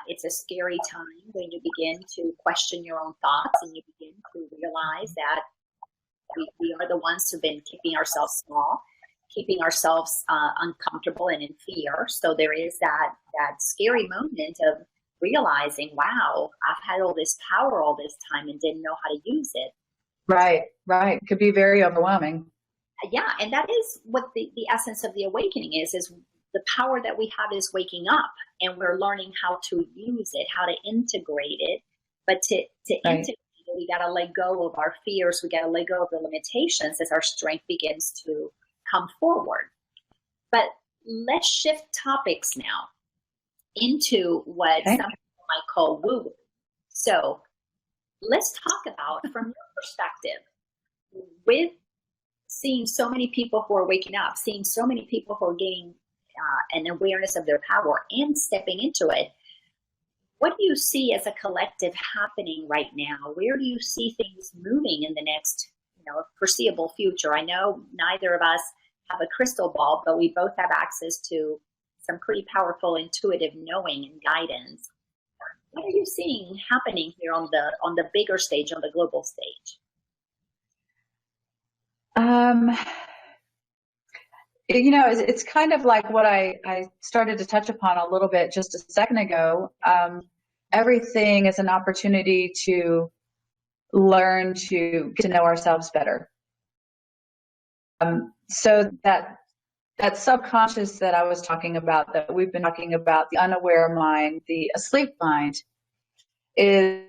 A: it's a scary time when you begin to question your own thoughts and you begin to realize that we are the ones who've been keeping ourselves small, keeping ourselves uncomfortable and in fear. So there is that scary moment of realizing, wow, I've had all this power all this time and didn't know how to use it.
B: Right. It could be very overwhelming.
A: Yeah, and that is what the essence of the awakening is the power that we have is waking up, and we're learning how to use it, how to integrate it. But to integrate it, we got to let go of our fears. We got to let go of the limitations as our strength begins to come forward. But let's shift topics now. into what
B: Okay.
A: some people might call woo. So let's talk about, from your perspective, with seeing so many people who are waking up, seeing so many people who are gaining an awareness of their power and stepping into it, what do you see as a collective happening right now? Where do you see things moving in the next, foreseeable future? I know neither of us have a crystal ball, but we both have access to some pretty powerful intuitive knowing and guidance. What are you seeing happening here on the bigger stage, on the global stage?
B: It's kind of like what I started to touch upon a little bit just a second ago. Everything is an opportunity to learn to get to know ourselves better. So that subconscious that I was talking about, that we've been talking about, the unaware mind, the asleep mind, is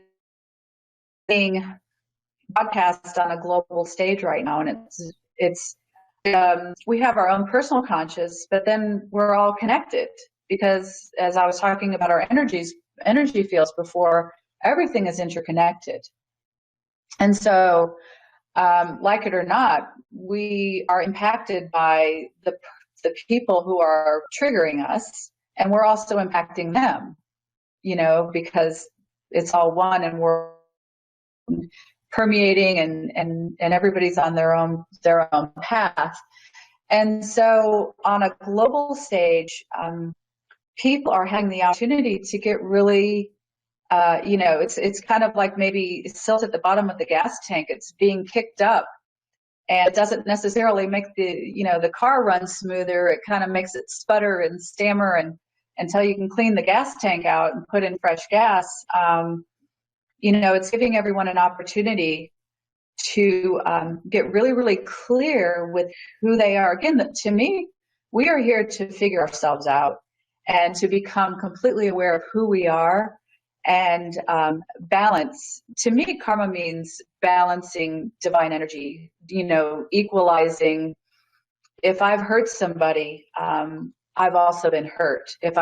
B: being broadcast on a global stage right now, and it's we have our own personal conscious, but then we're all connected because, as I was talking about our energy fields before, everything is interconnected. And so, like it or not, we are impacted by the people who are triggering us, and we're also impacting them, because it's all one, and we're permeating, and everybody's on their own path. And so on a global stage, people are having the opportunity to get really, it's kind of like maybe silt at the bottom of the gas tank. It's being kicked up, and it doesn't necessarily make the car run smoother. It kind of makes it sputter and stammer, and until you can clean the gas tank out and put in fresh gas. It's giving everyone an opportunity to get really, really clear with who they are. Again, to me, we are here to figure ourselves out and to become completely aware of who we are and balance. To me, karma means balancing divine energy, equalizing. If I've hurt somebody, I've also been hurt. If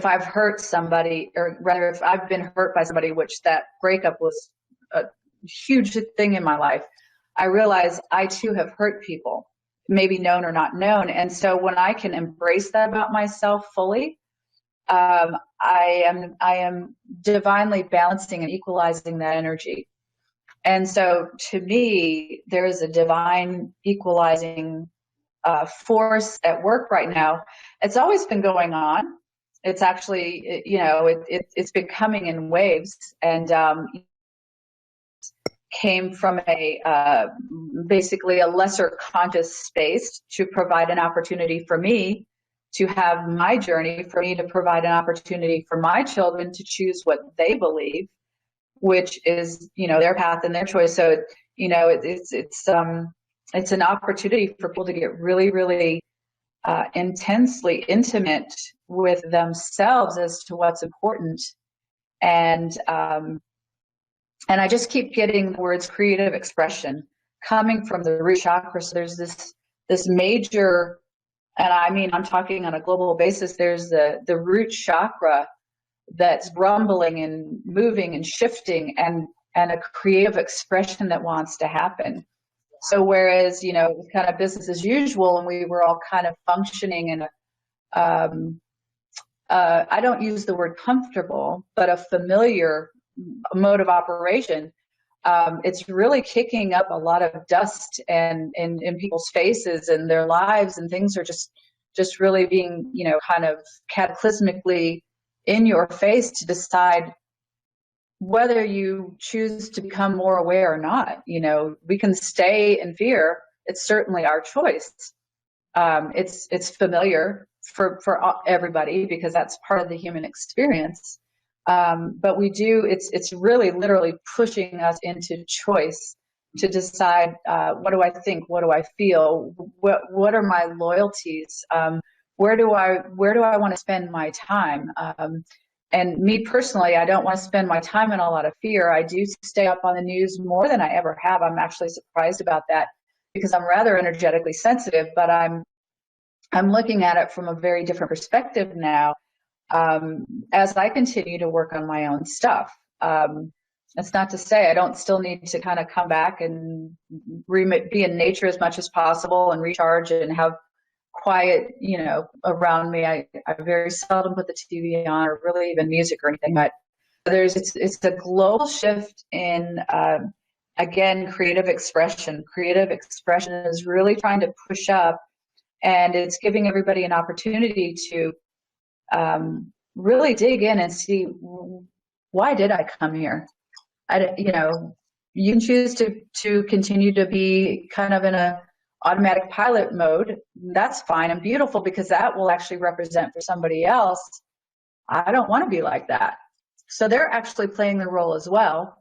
B: I've hurt somebody, or rather, if I've been hurt by somebody, which that breakup was a huge thing in my life, I realize I too have hurt people, maybe known or not known. And so when I can embrace that about myself fully, I am divinely balancing and equalizing that energy. And so to me, there is a divine equalizing force at work right now. It's always been going on. It's actually, it's been coming in waves, and came from basically a lesser conscious space to provide an opportunity for me to have my journey, for me to provide an opportunity for my children to choose what they believe, which is, their path and their choice. So, it's an opportunity for people to get really, really intensely intimate with themselves as to what's important. And I just keep getting the words creative expression coming from the root chakra. So there's this major, and I mean, I'm talking on a global basis, there's the root chakra that's rumbling and moving and shifting, and a creative expression that wants to happen. So whereas, it was kind of business as usual, and we were all kind of functioning in I don't use the word comfortable, but a familiar mode of operation, it's really kicking up a lot of dust and in people's faces and their lives, and things are just really being, kind of cataclysmically in your face to decide whether you choose to become more aware or not. We can stay in fear. It's certainly our choice. It's familiar for everybody, because that's part of the human experience. But it's really literally pushing us into choice to decide, what do I think? What do I feel? What are my loyalties? Where do I want to spend my time? And me personally, I don't want to spend my time in a lot of fear. I do stay up on the news more than I ever have. I'm actually surprised about that, because I'm rather energetically sensitive, but I'm looking at it from a very different perspective now. as I continue to work on my own stuff. That's not to say I don't still need to kind of come back and be in nature as much as possible and recharge and have quiet, around me. I very seldom put the TV on or really even music or anything, but it's a global shift in, again, creative expression. Creative expression is really trying to push up, and it's giving everybody an opportunity to really dig in and see, why did I come here? You can choose to continue to be kind of in a automatic pilot mode. That's fine and beautiful, because that will actually represent for somebody else, I don't want to be like that. So they're actually playing the role as well,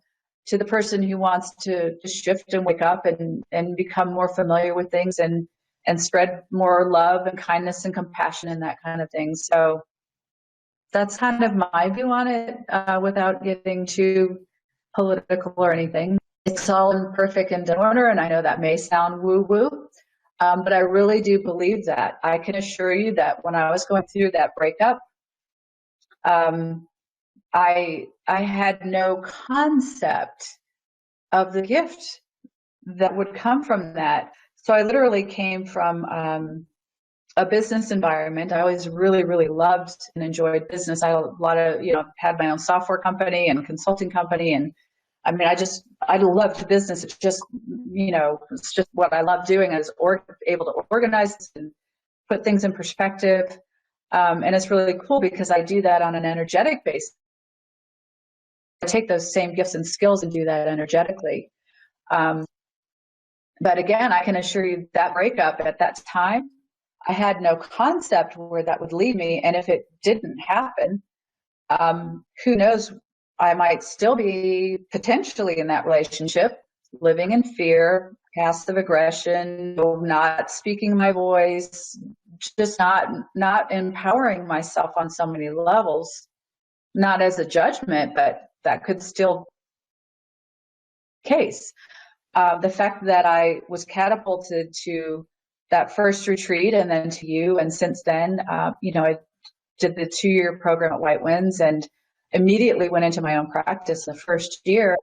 B: to the person who wants to shift and wake up and become more familiar with things and spread more love and kindness and compassion and that kind of thing. So that's kind of my view on it, without getting too political or anything. It's all in perfect and in order, and I know that may sound woo-woo, but I really do believe that. I can assure you that when I was going through that breakup, I had no concept of the gift that would come from that. So I literally came from a business environment. I always really, really loved and enjoyed business. I had a lot of, had my own software company and consulting company. And I mean, I loved business. It's just, it's just what I love doing. I was able to organize and put things in perspective. And it's really cool because I do that on an energetic basis. I take those same gifts and skills and do that energetically. But again, I can assure you that breakup at that time, I had no concept where that would lead me. And if it didn't happen, who knows, I might still be potentially in that relationship, living in fear, passive aggression, not speaking my voice, just not empowering myself on so many levels, not as a judgment, but that could still be the case. The fact that I was catapulted to that first retreat and then to you, and since then, I did the 2-year program at White Winds and immediately went into my own practice the first year.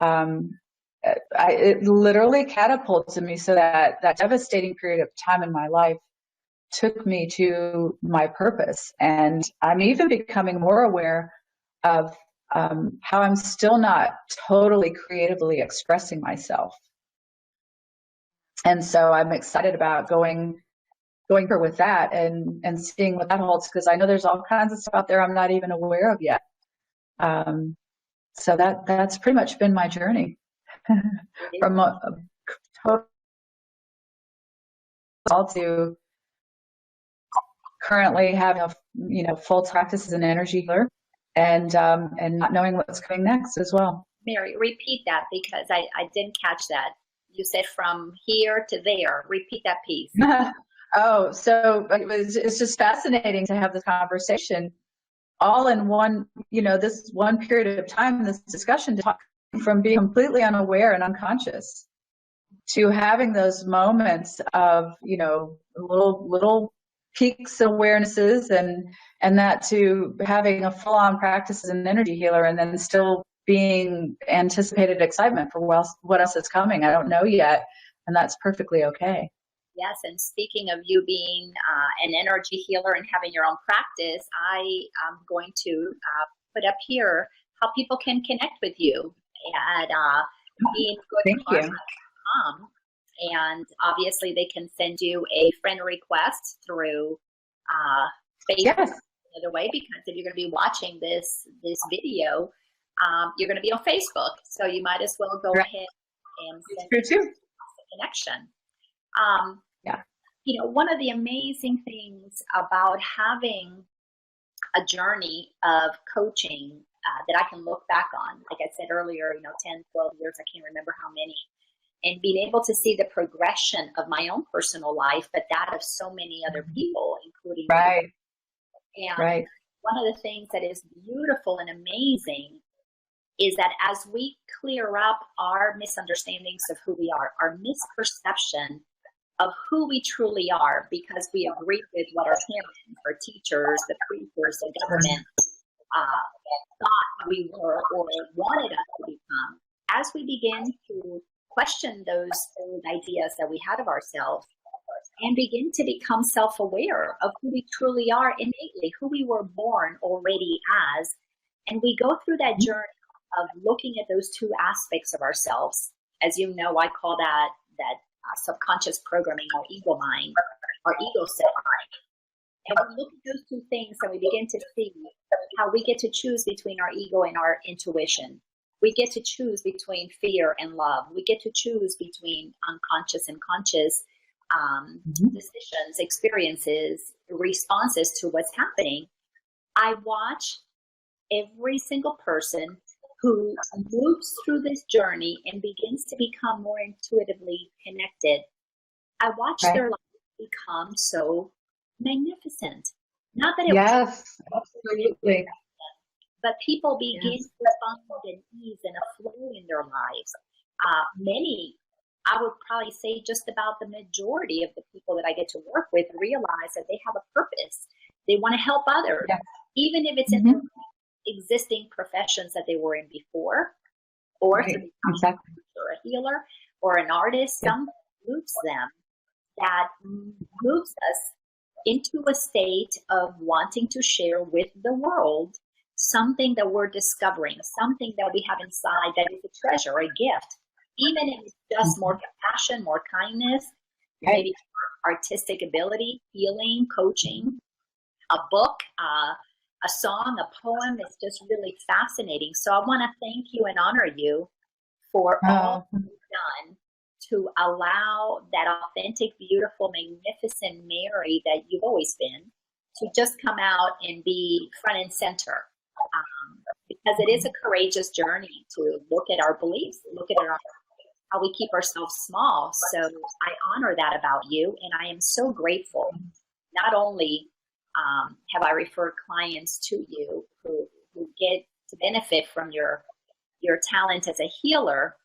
B: It literally catapulted me, so that devastating period of time in my life took me to my purpose. And I'm even becoming more aware of how I'm still not totally creatively expressing myself. And so I'm excited about going through with that and seeing what that holds, because I know there's all kinds of stuff out there I'm not even aware of yet. So that's pretty much been my journey from a total to currently having a full practice as an energy healer and not knowing what's coming next as well.
A: Mary, repeat that, because I didn't catch that. You said from here to there. Repeat that piece.
B: Oh, so it's just fascinating to have this conversation all in one, this one period of time, this discussion, from being completely unaware and unconscious to having those moments of, little peaks of awarenesses and that to having a full-on practice as an energy healer, and then still being anticipated excitement for what else is coming. I don't know yet, and that's perfectly okay.
A: Yes, and speaking of you being an energy healer and having your own practice, I am going to put up here how people can connect with you at beinggoodkarma.com. And obviously they can send you a friend request through Facebook. Yes. Another way, because if you're going to be watching this video, you're going to be on Facebook, so you might as well go ahead and send a connection. One of the amazing things about having a journey of coaching that I can look back on, like I said earlier, 10, 12 years, I can't remember how many, and being able to see the progression of my own personal life, but that of so many other people, including me. And one of the things that is beautiful and amazing is that as we clear up our misunderstandings of who we are, our misperception of who we truly are because we agree with what our parents, our teachers, the preachers, the government thought we were or wanted us to become. As we begin to question those old ideas that we had of ourselves and begin to become self-aware of who we truly are innately, who we were born already as, and we go through that journey of looking at those two aspects of ourselves. As you know, I call that subconscious programming, our ego mind, our ego self. And we look at those two things and we begin to see how we get to choose between our ego and our intuition. We get to choose between fear and love. We get to choose between unconscious and conscious decisions, experiences, responses to what's happening. I watch every single person who moves through this journey and begins to become more intuitively connected. I watch their life become so magnificent. Not that it
B: was absolutely,
A: but people begin to find an ease and a flow in their lives. Many, I would probably say just about the majority of the people that I get to work with realize that they have a purpose. They want to help others, even if it's in their existing professions that they were in before, or to become a healer or an artist. Something moves them that moves us into a state of wanting to share with the world something that we're discovering, something that we have inside that is a treasure, a gift, even if it's just more compassion, more kindness, maybe artistic ability, healing, coaching, a book, a song, a poem. It's just really fascinating. So I want to thank you and honor you for all you've done to allow that authentic, beautiful, magnificent Mary that you've always been to just come out and be front and center. Because it is a courageous journey to look at our beliefs, look at how we keep ourselves small. So I honor that about you, and I am so grateful. Not only have I referred clients to you who get to benefit from your talent as a healer,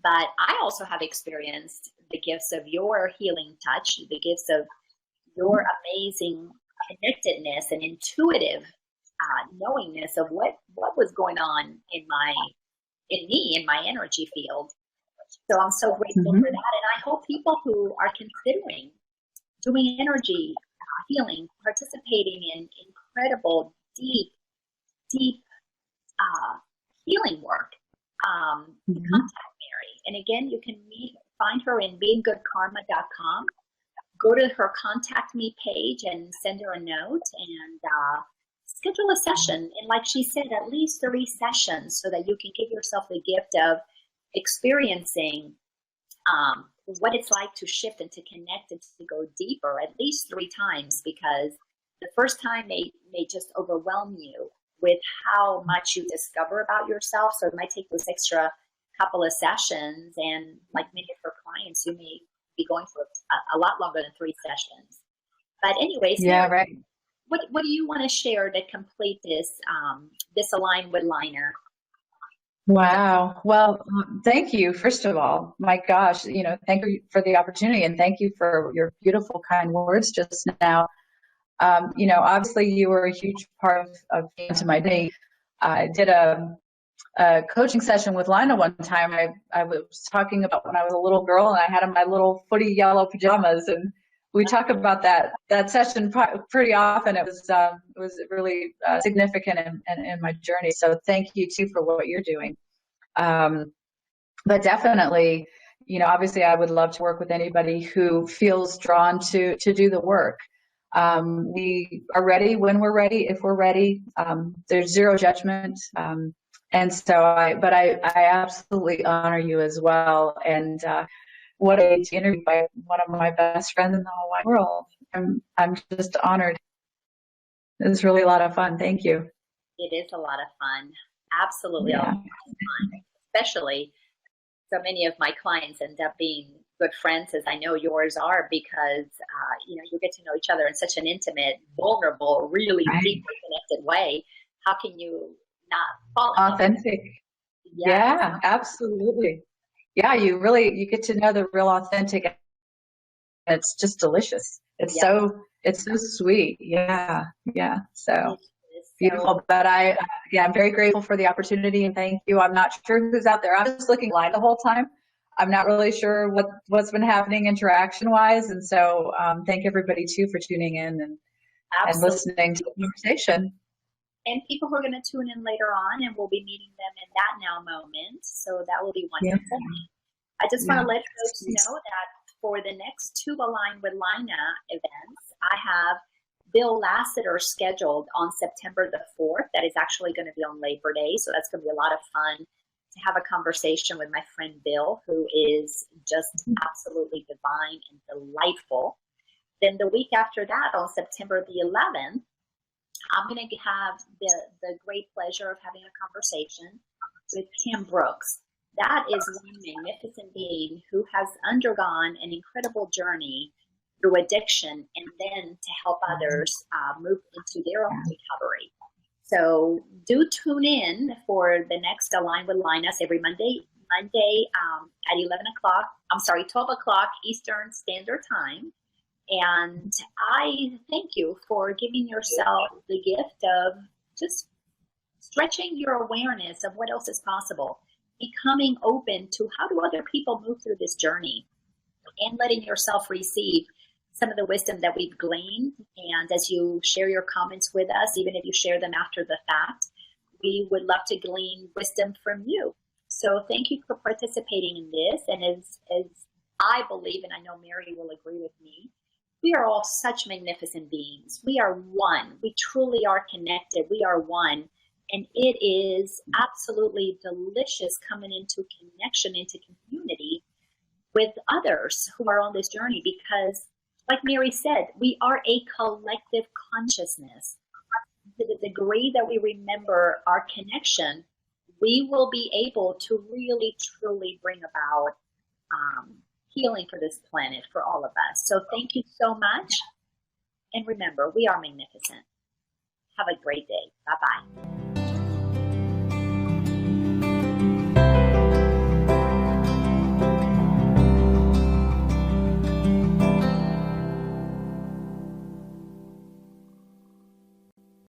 A: but I also have experienced the gifts of your healing touch, the gifts of your amazing connectedness and intuitive knowingness of what was going on in me, in my energy field. So I'm so grateful for that. And I hope people who are considering doing energy healing, participating in incredible, deep healing work, contact Mary. And again, you can find her in beinggoodkarma.com. Go to her contact me page and send her a note and schedule a session. And like she said, at least 3 sessions so that you can give yourself the gift of experiencing what it's like to shift and to connect and to go deeper at least 3 times, because the first time may just overwhelm you with how much you discover about yourself. So it might take those extra couple of sessions, and like many of her clients, you may be going for a lot longer than 3 sessions. But anyways, what do you want to share to complete this Align with Laina?
B: Wow. Well, thank you. First of all, my gosh, thank you for the opportunity, and thank you for your beautiful, kind words just now. Obviously you were a huge part of into my day. I did a coaching session with Laina one time. I was talking about when I was a little girl and I had on my little footy yellow pajamas, and we talk about that session pretty often. It was really significant in my journey. So thank you too for what you're doing. But definitely, obviously I would love to work with anybody who feels drawn to do the work. We are ready when we're ready, if we're ready. There's zero judgment. And so I absolutely honor you as well. And what a interview by one of my best friends in the whole wide world. I'm just honored. It was really a lot of fun. Thank you.
A: It is a lot of fun. Absolutely a lot of fun. Especially so many of my clients end up being good friends, as I know yours are, because you get to know each other in such an intimate, vulnerable, really deeply connected way. How can you not fall in
B: authentic? Yeah, absolutely. Yeah, you get to know the real authentic it's just delicious. It's
A: Yeah.
B: it's so sweet. Yeah. Yeah. So
A: So
B: beautiful. But I'm very grateful for the opportunity and thank you. I'm not sure who's out there. I'm just looking live the whole time. I'm not really sure what's been happening interaction wise. And so thank everybody too for tuning in and
A: absolutely.
B: listening to the conversation.
A: And people who are going to tune in later on, and we'll be meeting them in that now moment. So that will be
B: Yeah.
A: wonderful. I just want to let folks know that for the next 2 Align with Laina events, I have Bill Lassiter scheduled on September the 4th. That is actually going to be on Labor Day. So that's going to be a lot of fun to have a conversation with my friend Bill, who is just absolutely divine and delightful. Then the week after that, on September the 11th, I'm going to have the great pleasure of having a conversation with Kim Brooks. That is one magnificent being who has undergone an incredible journey through addiction and then to help others move into their own recovery. So do tune in for the next Align with Linus every Monday at 12 o'clock Eastern Standard Time. And I thank you for giving yourself the gift of just stretching your awareness of what else is possible, becoming open to how do other people move through this journey, and letting yourself receive some of the wisdom that we've gleaned. And as you share your comments with us, even if you share them after the fact, we would love to glean wisdom from you. So thank you for participating in this. And as I believe, and I know Mary will agree with me, we are all such magnificent beings. We are one. We truly are connected. We are one. And it is absolutely delicious coming into connection, into community with others who are on this journey, because like Mary said, we are a collective consciousness. To the degree that we remember our connection, we will be able to really, truly bring about healing for this planet, for all of us. So thank you so much. And remember, we are magnificent. Have a great day. Bye-bye.